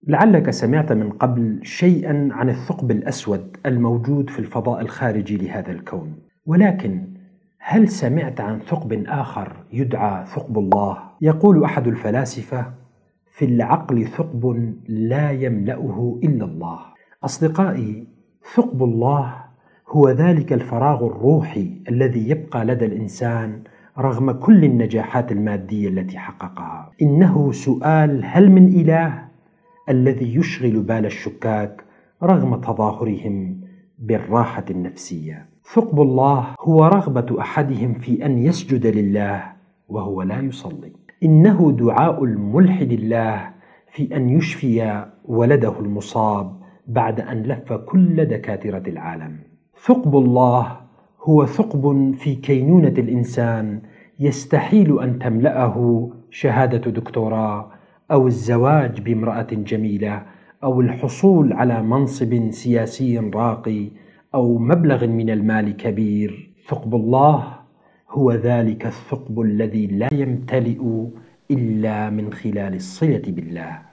لعلك سمعت من قبل شيئا عن الثقب الأسود الموجود في الفضاء الخارجي لهذا الكون، ولكن هل سمعت عن ثقب آخر يدعى ثقب الله؟ يقول أحد الفلاسفة: في العقل ثقب لا يملأه إلا الله. أصدقائي، ثقب الله هو ذلك الفراغ الروحي الذي يبقى لدى الإنسان رغم كل النجاحات المادية التي حققها. إنه سؤال هل من إله الذي يشغل بال الشكاك رغم تظاهرهم بالراحة النفسية. ثقب الله هو رغبة أحدهم في أن يسجد لله وهو لا يصلي. إنه دعاء الملحد الله في أن يشفي ولده المصاب بعد أن لف كل دكاترة العالم. ثقب الله هو ثقب في كينونة الإنسان يستحيل أن تملأه شهادة دكتوراه أو الزواج بامرأة جميلة أو الحصول على منصب سياسي راقي أو مبلغ من المال كبير. ثقب الله هو ذلك الثقب الذي لا يمتلئ إلا من خلال الصلة بالله.